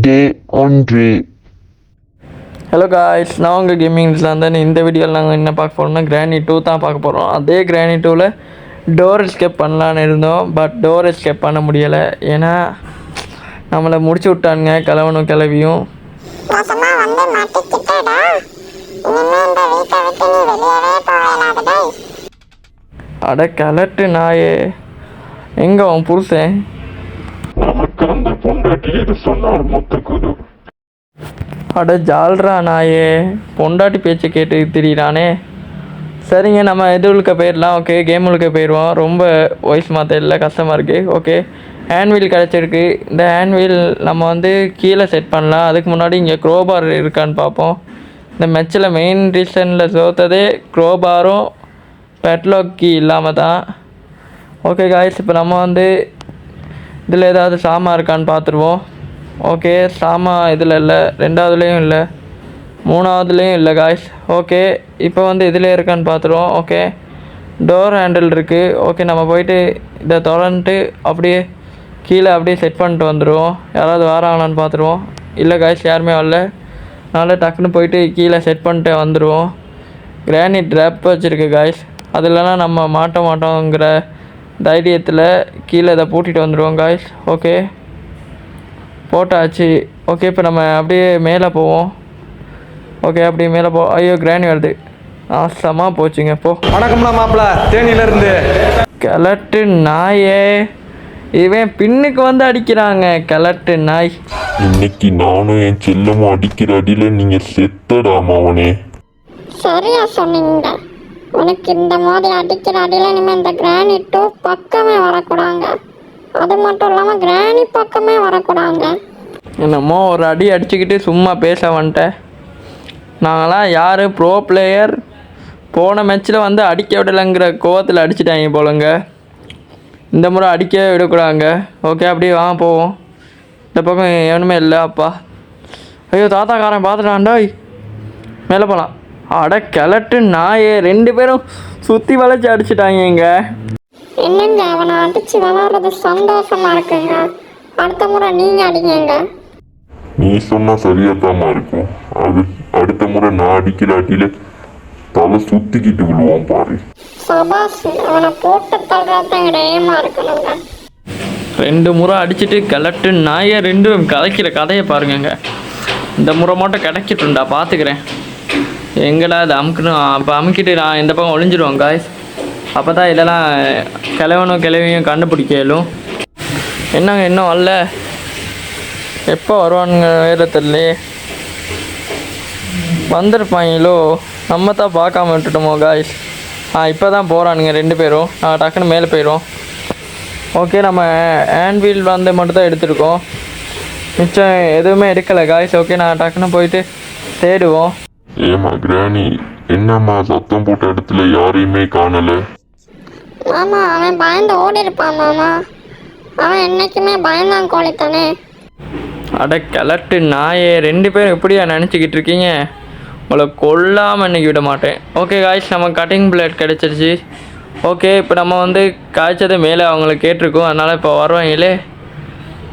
டே 1. Hello guys, நான் உங்கள் கேமிங்ஸில் வந்து இந்த வீடியோவில் நாங்கள் என்ன பார்க்க போகிறோம்னா கிரானி 2 தான் பார்க்க போகிறோம். அதே கிரானி 2வில் டோர் எஸ்கேப் பண்ணலான்னு இருந்தோம். பட் டோர் எஸ்கேப் பண்ண முடியலை. ஏன்னா நம்மளை முடிச்சு விட்டானுங்க கிளவனும் கிளவியும். அட கிளட்டு நாயே, எங்கே அவன் புருஷன்? அட ஜால்ரா நாயே, பொண்டாட்டி பேச்சை கேட்டு திரியிறானே. சரிங்க, நம்ம இதுகளுக்கு போயிடலாம். ஓகே, கேமுகளுக்கு போயிடுவோம். ரொம்ப வாய்ஸ் மாற்ற இல்லை, கஷ்டமாக இருக்குது. ஓகே, ஹேண்ட்வீல் கிடச்சிருக்கு. இந்த ஹேண்ட்வீல் நம்ம வந்து கீழே செட் பண்ணலாம். அதுக்கு முன்னாடி இங்கே க்ரோபார் இருக்கான்னு பார்ப்போம். இந்த மேட்சில் மெயின் ரீசனில் தோற்றதே க்ரோபாரும் பெட்லாக் கீ இல்லாமல் தான். ஓகே காய்ஸ், இப்போ நம்ம வந்து இதில் ஏதாவது சாமான் இருக்கான்னு பார்த்துருவோம். ஓகே, சாமான் இதில் இல்லை, 2வதுலேயும் இல்லை, 3வதுலேயும் இல்லை காய்ஸ். ஓகே, இப்போ வந்து இதில் இருக்கான்னு பார்த்துருவோம். ஓகே, டோர் ஹேண்டில் இருக்குது. ஓகே, நம்ம போயிட்டு இதை திறந்துட்டு அப்படியே கீழே அப்படியே செட் பண்ணிட்டு வந்துடுவோம். யாராவது வராங்களான்னு பார்த்துருவோம். இல்லை காய்ஸ், யாருமே வரல. அதனால் டக்குன்னு போயிட்டு கீழே செட் பண்ணிட்டு வந்துடுவோம். கிரானைட் ட்ராப் வச்சுருக்கு காய்ஸ், அது இல்லைனா நம்ம மாட்ட மாட்டோங்கிற தைரியத்தில் கீழே இதை பூட்டிகிட்டு வந்துடுவோம் காய்ஸ். ஓகே, போட்டாச்சு. ஓகே, இப்போ நம்ம அப்படியே மேலே போவோம். ஓகே, அப்படியே மேலே ஐயோ, கிரானி வருது. நாசமாக போச்சுங்க. போ. வணக்கம்ண்ணா மாப்பிள்ள, தேனியிலேருந்து. கிளட்டு நாயே, இவன் பின்னுக்கு வந்து அடிக்கிறாங்க. கிளட்டு நாய். இன்னைக்கு நானும் என் செல்லமும் அடிக்கிற அடியில் நீங்கள் செத்தடாமா அவனே. சரியா சொன்னீங்க. உனக்கு இந்த மாதிரி அடிக்கிற அடியில் இனிமேல் இந்த கிரானி 2 பக்கமே வரக்கூடாங்க. அது மட்டும் இல்லாமல் கிரானி பக்கமே வரக்கூடாங்க. என்னமோ ஒரு அடி அடிச்சுக்கிட்டு சும்மா பேச வந்துட்டேன். நாங்களாம் யார் ப்ரோ பிளேயர், போன மேட்ச்சில் வந்து அடிக்க விடலைங்கிற கோவத்தில் அடிச்சிட்டாங்க போலங்க. இந்த முறை அடிக்கவே விடக்கூடாங்க. ஓகே, அப்படியே வாங்க போவோம். இந்த பக்கம் எவனுமே இல்லை. அப்பா, ஐயோ தாத்தாக்காரன் பார்த்துட்டான்டாய். மேலே போகலாம். அட கிளட்டு நாயே, 2 பேரும் சுற்றி வளைச்சி அடிச்சிட்டாங்க. என்னங்க, அவனை அடிச்சு விளாடுறது சந்தோஷமா இருக்குங்க. அடுத்த முறை நீங்க அடிங்க. நீ சொன்னால் சரியாத்தாமா இருக்கும். அது அடுத்த முறை நான் அடிக்கிற அடியில் தலை சுற்றிக்கிட்டு விழுவான் பாரு. சபாஸ், அவனை போட்டு தள்ளுறத ஏமா இருக்கணுங்க. 2 முறை அடிச்சுட்டு கிளட்டு நாயை 2 கதைக்கிற கதையை பாருங்கங்க. இந்த முறை மட்டும் கிடைக்கட்டும்டா, பார்த்துக்கிறேன். எங்கடா இது அமுக்கணும். அப்போ அமுக்கிட்டு நான் இந்த பக்கம் ஒளிஞ்சிடுவோம் காய்ஸ். அப்போ தான் இதெல்லாம் கிழவனும் கிழவியும் கண்டுபிடிக்கலும். என்னங்க இன்னும் வரல, எப்போ வருவானுங்க வேறு தெரியலையே. வந்திருப்பாங்களோ, நம்ம தான் பார்க்காம விட்டுட்டோமோ காய்ஸ். இப்போ தான் போகிறானுங்க 2 பேரும். நான் டக்குன்னு மேலே போயிடுவோம். ஓகே, நம்ம ஹேண்ட்வீல் வந்து மட்டும் தான் எடுத்துருக்கோம், மிச்சம் எதுவுமே எடுக்கலை காய்ஸ். ஓகே, நான் டக்குன்னு போயிட்டு தேடுவோம். ஏமா கிரானி, என்னம்மா சத்தம் போட்ட இடத்துல யாரையுமே காணலை? மாமா, அவன் பயந்து ஓடி இருப்பான் மாமா. அவன் என்னைக்குமே பயந்தான் கோழித்தானே. அட கிளட்டு நாயே, 2 பேரும் எப்படியா நினச்சிக்கிட்டு இருக்கீங்க? உங்களை கொல்லாமல் இன்றைக்கி விட மாட்டேன். ஓகே காய்ஸ், நம்ம கட்டிங் பிளேட் கிடச்சிருச்சு. ஓகே, இப்போ நம்ம வந்து காய்ச்சது மேலே அவங்கள கேட்டிருக்கோம். அதனால் இப்போ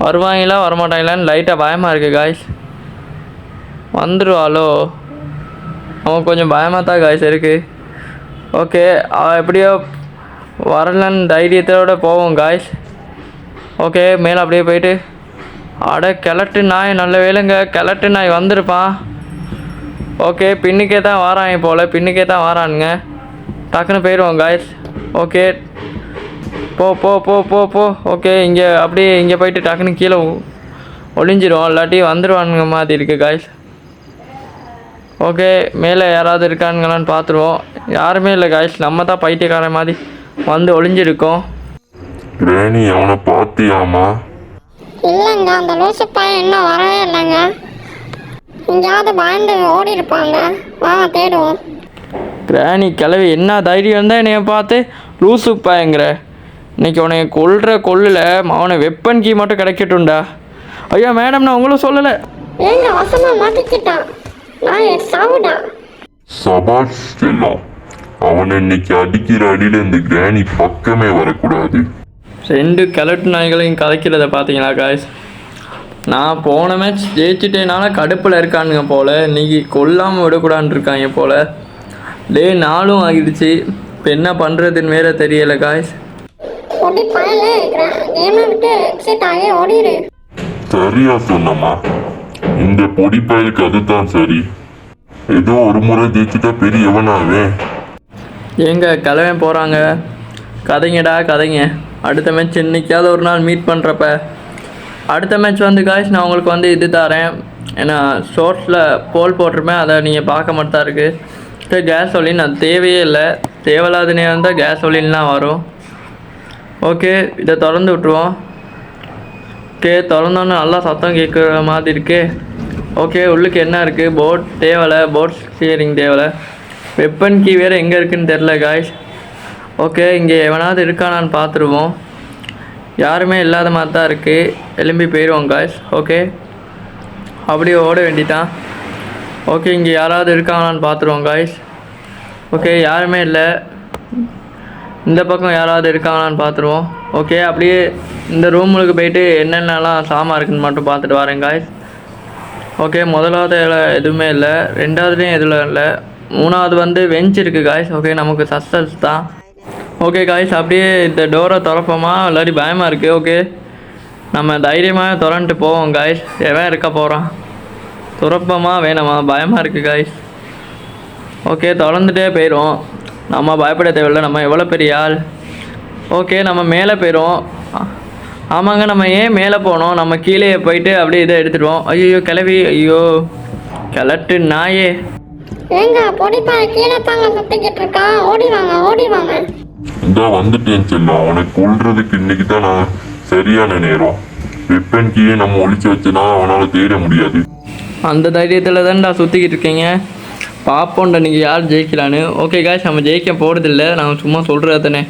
வருவாங்களா வரமாட்டாங்களான்னு லைட்டாக பயமாக இருக்குது காய்ஸ். வந்துடுவாளோ, அவன் கொஞ்சம் பயமாக தான் காய்ஸ் இருக்குது. ஓகே, அவள் எப்படியோ வரலன்னு தைரியத்தோடு போவோம் காய்ஸ். ஓகே, மேலே அப்படியே போயிட்டு அட கிளட்டு நாய், நல்ல வேலைங்க கிளட்டு நாய் வந்திருப்பான். ஓகே, பின்னுக்கே தான் வாராங்க போல், பின்னுக்கே தான் வாரானுங்க. டக்குன்னு போயிடுவோம் காய்ஸ். ஓகே, போ போ போ போ போ ஓகே, இங்கே அப்படியே இங்கே போயிட்டு டக்குன்னு கீழே ஒளிஞ்சிரும், இல்லாட்டி வந்துடுவானுங்க மாதிரி இருக்குது காய்ஸ். ஓகே, மேலே யாராவது இருக்கானுங்களான்னு பார்த்துருவோம். யாருமே இல்லை காய்ஸ், நம்ம தான் பைத்தியக்கார மாதிரி வந்து ஒளிஞ்சிருக்கோம். கிரானி, அவனை பார்த்தியாமா? இல்லைங்க, அந்த லூசு பையன் இன்னும் வரவே இல்லைங்க. எங்கேயாவது பயந்து ஓடி இருப்பாங்க. வாங்க தேடுவோம். கிரானி கிளவி, என்ன தைரியம் இருந்தால் என்னைய பார்த்து லூசு பாயங்கிற. இன்னைக்கு உன்னை கொல்லில் அவனை வெப்பன் கீ மட்டும் கிடைக்கட்டும்டா. ஐயா மேடம், நான் உங்களும் சொல்லலை. ஏங்க, வசமாக மாட்டிக்கிட்டான். நான் சாவுடா. சபாஷ் செல்லம், அவனை இன்னைக்கு அடிக்கிற அடியில் இந்த கிரானி பக்கமே வரக்கூடாது. 2 கிழட்டு நாய்களையும் கதைக்கிறத பார்த்தீங்களா காய்ஸ்? நான் போன மேட்ச் ஜெயிச்சுட்டேனால கடுப்பில் இருக்கானுங்க போல், இன்னைக்கு கொல்லாமல் விடக்கூடாதுன்னு இருக்காங்க போல். டே 4 ஆகிடுச்சு, இப்போ என்ன பண்ணுறதுன்னு வேற தெரியலை காய்ஸ். பொடி பயலே கேமை விட்டு எக்ஸிட் ஆகி ஓடிடு. சரியா சொன்னம்மா, இந்த பொடி பயலுக்கு அதுதான் சரி. ஏதோ ஒரு முறை ஜெயிச்சுட்டா பெரியவனாவே. எங்க கிளம்பி போகிறாங்க, கதைங்கடா கதைங்க. அடுத்த மேட்ச் இன்னைக்காவது ஒரு நாள் மீட் பண்ணுறப்ப. அடுத்த மேட்ச் வந்து காய்ஸ் நான் உங்களுக்கு வந்து இது தரேன், ஏன்னா ஷோர்ட்ஸில் போல் போட்டிருப்பேன், அதை நீங்கள் பார்க்க மட்டும் தான் இருக்குது. கேஸ் ஒலின் அது தேவையே இல்லை, தேவையில்லாத நேரம் தான் கேஸ் ஒலின்லாம் வரும். ஓகே, இதை திறந்து விட்ருவோம். ஓகே, திறந்தோன்னு நல்லா சத்தம் கேட்குற மாதிரி இருக்கு. ஓகே, உள்ளுக்கு என்ன இருக்குது, போட் தேவலை, போட் ஸ்டியரிங் தேவலை, வெப்பன் கீ வேறு எங்கே இருக்குதுன்னு தெரில காய்ஸ். ஓகே, இங்கே எவனாவது இருக்கானான்னு பார்த்துருவோம். யாருமே இல்லாத மாதிரி தான் இருக்குது, எலும்பி போயிடுவோம் காய்ஸ். ஓகே, அப்படியே ஓட வேண்டிட்டான். ஓகே, இங்கே யாராவது இருக்காங்களான்னு பார்த்துருவோம் காய்ஸ். ஓகே, யாருமே இல்லை. இந்த பக்கம் யாராவது இருக்காங்களான்னு பார்த்துருவோம். ஓகே, அப்படியே இந்த ரூமுக்கு போயிட்டு என்னென்னலாம் சாமான் இருக்குன்னு மட்டும் பார்த்துட்டு வரேன் காய்ஸ். ஓகே, முதலாவது எதுவுமே இல்லை, ரெண்டாவதுலேயும் எதுவும் இல்லை, மூணாவது வந்து வெஞ்ச் இருக்குது காய்ஸ். ஓகே, நமக்கு சஸ்பென்ஸ் தான். ஓகே காய்ஸ், அப்படியே இந்த டோரை திறப்போமா, இல்லாட்டி பயமாக இருக்குது. ஓகே, நம்ம தைரியமாக திறந்துட்டு போவோம் காய்ஸ். எவன் இருக்க போகிறான், திறப்போமா வேணாமா, பயமாக இருக்குது காய்ஸ். ஓகே, திறந்துட்டே போயிடும், நம்ம பயப்பட தேவையில்லை, நம்ம எவ்வளோ பெரிய ஆள். ஓகே, நம்ம மேலே போயிடும். ஆமாங்க, நம்ம ஏன் மேலே போனோம், நம்ம கீழே போயிட்டு அப்படியே இதை எடுத்துடுவோம். ஐயோ கிளவி, ஐயோ கிளட்டு நாயே. ஏங்க பொடி பாய கீழே தாங்க சுத்திக்கிட்டு இருக்கான், ஓடி வாங்க ஓடி வாங்க. இந்த வந்துட்டேன் செல்லம், அவனை கொல்றதுக்கு இன்னைக்கு தான் நான் சரியான நேரம். வெப்பன் கீழே நம்ம ஒழிச்சு வச்சுனா அவனால் தேட முடியாது. அந்த தைரியத்தில் தான்டா சுற்றிக்கிட்டு இருக்கீங்க, பார்ப்போம்டா நீங்கள் யார் ஜெயிக்கலான்னு. ஓகே காய்ஸ், நம்ம ஜெயிக்க போகிறதில்ல, நான் சும்மா சொல்கிறது தானே.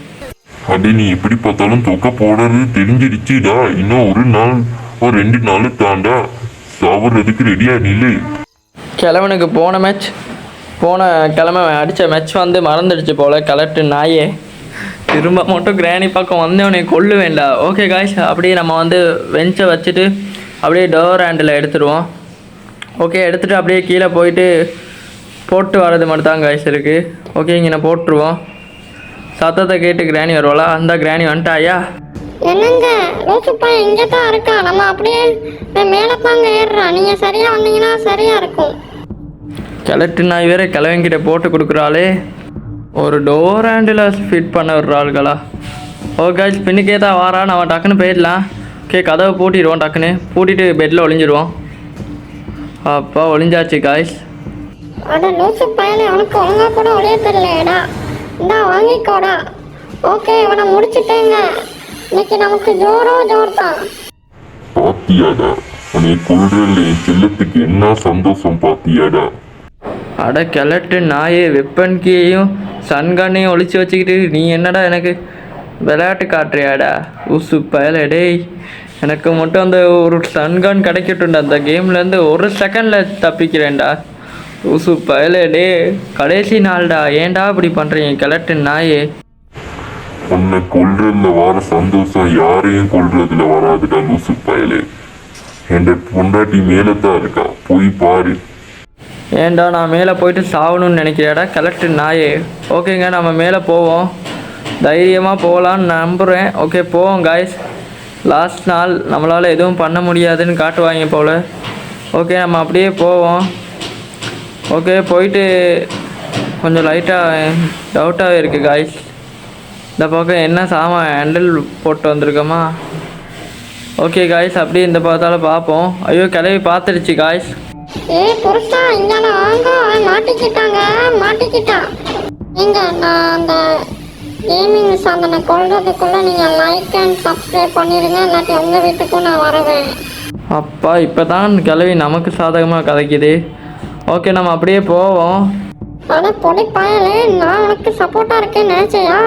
அடி நீ எப்படி பார்த்தாலும் தொக்க போடுறது தெரிஞ்சிடுச்சுடா. இன்னும் ஒரு 2 நாள் தாண்டா சாவறதுக்கு ரெடியா நில்லு. கிழவனுக்கு போன கிழமை அடித்த மேட்ச் வந்து மறந்துடுச்சு போல், கலெக்டு நாயே. திரும்ப மட்டும் கிராணி பக்கம் வந்து உன்னை கொல்லு வேண்டாம். ஓகே காய்ஸ், அப்படியே நம்ம வந்து வெஞ்சை வச்சுட்டு அப்படியே டோர் ஹேண்டில் எடுத்துடுவோம். ஓகே, எடுத்துகிட்டு அப்படியே கீழே போயிட்டு போட்டு வர்றது மட்டும் தான் காய்ஸ் இருக்குது. ஓகே, இங்கே நான் போட்டுருவோம். சத்தத்தை கேட்டு கிராணி வருவாளா, அந்த கிராணி வந்துட்டாயா? என்னங்க ரோசுப்பா இங்கே தான் இருக்கா, நம்ம அப்படியே மேலே தாங்க ஏறுறான், நீங்கள் சரியாக வந்தீங்கன்னா சரியாக இருக்கும். கிளட்டு நாய் வேற கிழவங்கிட்ட போட்டு கொடுக்குறாளே, ஒரு டோர் ஹேண்டில் ஃபிட் பண்ண விடுறாளுகளா. ஓகே, பின்னுக்கே தான் வாரா, நம்ம டக்குன்னு போயிடலாம். ஓகே, கதவை பூட்டிடுவோம், டக்குன்னு பூட்டிட்டு பெட்டில் ஒளிஞ்சிடுவோம். அப்பா ஒளிஞ்சாச்சு காய்ஸ். அட லூசு பயலே, அவனுக்கு ஒழுங்கா கூட ஒளிய தெரியலடா, இந்தா வாங்கிக்கோடா. ஓகே, இவனை முடிச்சுட்டேங்க, இன்னைக்கு நமக்கு ஜோர் தான். பாத்தியாடா, உன்னை கொல்றதுல என் செல்லத்துக்கு என்ன சந்தோஷம் பாத்தியாடா. அட கிளட்டு நாயே, வெப்பன் கீயையும் சன்கண்ணையும் ஒழிச்சு வச்சுக்கிட்டு நீ என்னடா எனக்கு விளையாட்டு காட்டுறியாடா ஊசு பயல. டேய், எனக்கு மட்டும் அந்த ஒரு சன்கன் கிடைக்கட்டும்டா, அந்த கேம்லேருந்து ஒரு செகண்டில் தப்பிக்கிறேன்டா ஊசு பயல. டே, கடைசி நாள்டா, ஏன்டா இப்படி பண்ணுறீங்க கிளட்டு நாயே. உன்னை கொல்றதுல வர சந்தோஷம் யாரையும் கொல்றதுல வராதுடா லூசு பயலே. என் பொண்டாட்டி மேலே தான் இருக்கா, போய் பாரு. ஏன்டா நான் மேலே போயிட்டு சாகணும்னு நினைக்கிறியாடா கிளட்டு நாயே. ஓகேங்க, நம்ம மேலே போவோம், தைரியமாக போகலான்னு நம்புகிறேன். ஓகே, போவோம் காய்ஸ். லாஸ்ட் நாள் நம்மளால் எதுவும் பண்ண முடியாதுன்னு காட்டுவாங்க போல். ஓகே, நம்ம அப்படியே போவோம். ஓகே, போயிட்டு கொஞ்சம் லைட்டாக டவுட்டாகவே இருக்குது காய்ஸ். இந்த பக்கம் என்ன சாமான் ஹேண்டில் போட்டு வந்திருக்கோமா. ஓகே காய்ஸ், அப்படியே இந்த பார்த்தால பார்ப்போம். ஐயோ கிளவி பார்த்துடுச்சு காய்ஸ். புருஷா இங்கால வாங்க, மாட்டிக்கிட்டான். நீங்க நான் அந்த கேமிங் சாதனை கொள்றதுக்குள்ள நீங்க லைக் அண்ட் சப்ஸ்கிரைப் பண்ணிடுங்க, இல்லாட்டி உங்க வீட்டுக்கும் நான் வருவேன். அப்பா, இப்போ தான் கிளவி நமக்கு சாதகமாக கதைக்குது. ஓகே, நம்ம அப்படியே போவோம். ஆனால் பொடி பயலே, நான் உனக்கு சப்போர்ட்டாக இருக்கேன்னு நினச்சியா?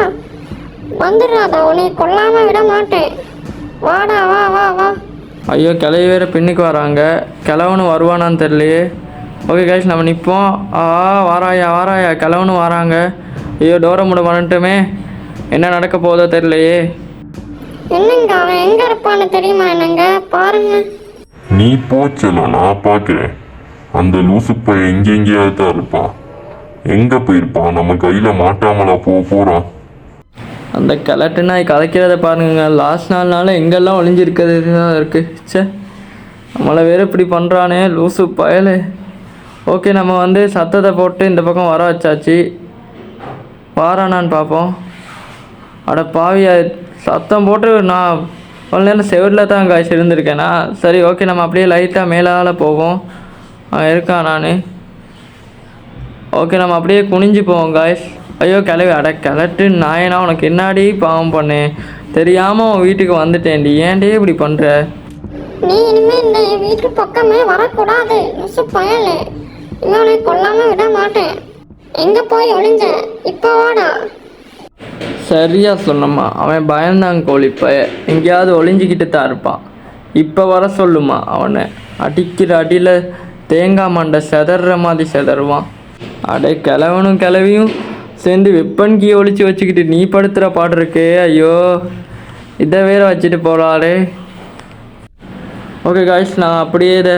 வந்துடுறாதா, உன்னை கொல்லாமல் விட மாட்டேன், வாடா வா வா வா. ஐயோ கிளவி வேறு பின்னுக்கு வராங்க, கிழவனு வருவானான்னு தெரியலையே. ஓகே கைஸ், நம்ம நிற்போம். வாராயா கிழவனு வராங்க. ஐயோ டோரை மூட பண்ணிட்டுமே, என்ன நடக்க போதோ தெரியலையே. என்னங்க அவன் எங்கே இருப்பான்னு தெரியுமா? என்னங்க பாருங்க. நீ போச்சல நான் பார்க்கிறேன். அந்த லூசு பையன் எங்கெங்கேயாவது தான் இருப்பான். எங்க போயிருப்பான்? நம்ம கையில மாட்டாமலா போறான்? அந்த கிழட்டு நாய் கதைக்கிறத பாருங்க. லாஸ்ட் 4 நாள் எங்கெல்லாம் ஒளிஞ்சிருக்கிறது தான் இருக்குது. சே, நம்மளை வேறு இப்படி பண்ணுறானே லூசு பயலே. ஓகே, நம்ம வந்து சத்தத்தை போட்டு இந்த பக்கம் வர வச்சாச்சு. வாரானான்னு பார்ப்போம். அட பாவியா, சத்தம் போட்டு நான் அவ்வளோ நேரம் செவரில் தான் காய்ச்சி இருந்திருக்கேனா? சரி, ஓகே, நம்ம அப்படியே லைட்டாக மேலால் போவோம். இருக்கான் நான். ஓகே, நம்ம அப்படியே குனிஞ்சு போவோம் காய்ஸ். ஐயோ கிளவி, அட கிளட்டு நாயனா, உனக்கு என்னாடி பாவம் பண்ணேன்? தெரியாமல் உன் வீட்டுக்கு வந்துட்டேன்டி. ஏன்டி இப்படி பண்ணுற? நீ இனிமே இந்த வீட்டு பக்கமே வரக்கூடாது. லூசு பயலே, இவனை கொல்லாம விட மாட்டேன். எங்க போய் ஒளிஞ்ச? இப்போ வாடா. சரியா சொன்னம்மா. அவன் பயந்தாங்க கோழி பய, எங்கேயாவது ஒளிஞ்சிக்கிட்டு தான் இருப்பான். இப்போ வர சொல்லுமா. அவனை அடிக்கிற அடியில் தேங்காய் மண்டை செதற மாதிரி செதறுவான். அடே கிழவனும் கிளவியும் சேர்ந்து வெப்பன் கீ ஒழிச்சு வச்சுக்கிட்டு நீ படுத்துகிற பாடு இருக்கே. ஐயோ, இதை வேற வச்சுட்டு போகலாரே. ஓகே காய்ஸ், நான் அப்படியே இதை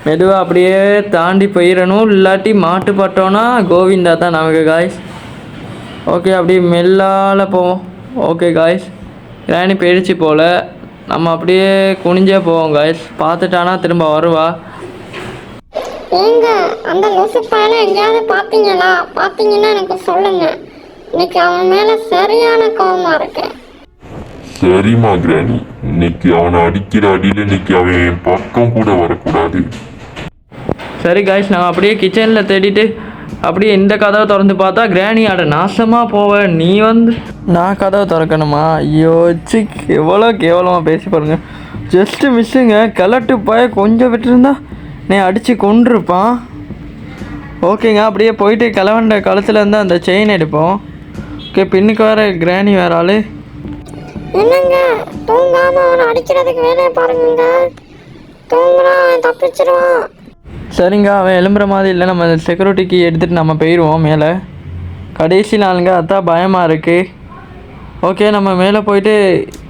மெதுவாக அப்படியே தாண்டி போயிடணும். இல்லாட்டி மாட்டு பட்டோன்னா கோவிந்தா தான் நமக்கு காய்ஸ். ஓகே, அப்படியே மெல்லால் போவோம். ஓகே காய்ஸ், கிராணி போயிடுச்சு போல். நம்ம அப்படியே குனிஞ்சே போவோம் காய்ஸ். பார்த்துட்டானா திரும்ப வருவா. ஏங்க, அந்த லூசு பையனை எங்கேயாவது பார்த்தீங்களா? பார்த்தீங்கன்னா எனக்கு சொல்லுங்க. இன்னைக்கு அவன் மேலே சரியான கோவமா இருக்கு. சரிம்மா கிராணி, இன்னைக்கு அவனை அடிக்கிற அடியில் இன்னைக்கு அவன் என் பக்கம் கூட வரக்கூடாது. சரி காய்ஸ், நான் அப்படியே கிச்சனில் தேடிட்டு அப்படியே இந்த கதவை திறந்து பார்த்தா கிராணி அட நாசமாக போவேன். நீ வந்து நான் கதவை திறக்கணுமா? ஐயோ சி, எவ்வளோ கேவலமாக பேசி பாருங்க. ஜஸ்ட்டு மிஸ்ஸுங்க. கிளட்டு போய் கொஞ்சம் விட்டுருந்தா நீ அடித்து கொண்டிருப்பான். ஓகேங்க, அப்படியே போயிட்டு கிளவண்ட கழுத்தில் இருந்து அந்த செயின் எடுப்போம். ஓகே, பின்னுக்கு வேறு கிராணி வேற ஆள். என்னங்க, தூங்காம அவனை அடிக்கிறதுக்கு வேலையை பாருங்க. தூங்குனா அவன் தப்பிச்சிருவான். சரிங்க, அவன் எழும்புற மாதிரி இல்லை. நம்ம செக்யூரிட்டிக்கு எடுத்துகிட்டு நம்ம போயிடுவோம் மேலே. கடைசி நாளுங்க, அதான் பயமாக இருக்குது. ஓகே, நம்ம மேலே போயிட்டு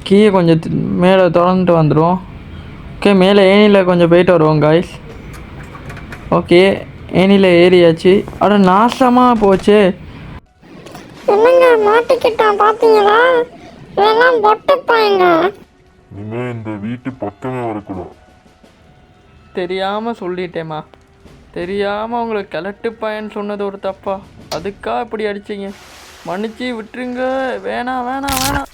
கீயை கொஞ்சம் மேலே திறந்துட்டு வந்துடுவோம். ஓகே, மேலே ஏனியில் கொஞ்சம் போயிட்டு வருவோம் காய்ஸ். ஓகே, ஏனியில் ஏறியாச்சு. அட நாசமாக போச்சு. என்னங்க, மாட்டிக்கிட்டான் பார்த்தீங்களா? இதெல்லாம் பொட்டுப்பாங்க. இனிமே இந்த வீட்டு பக்கமே வரக்கூடாது. தெரியாமல் சொல்லிட்டேம்மா. தெரியாமல் உங்களுக்கு கிழட்டு பையன் சொன்னது ஒரு தப்பா? அதுக்காக இப்படி அடிச்சிங்க? மன்னிச்சு விட்டுருங்க. வேணாம் வேணாம் வேணாம்.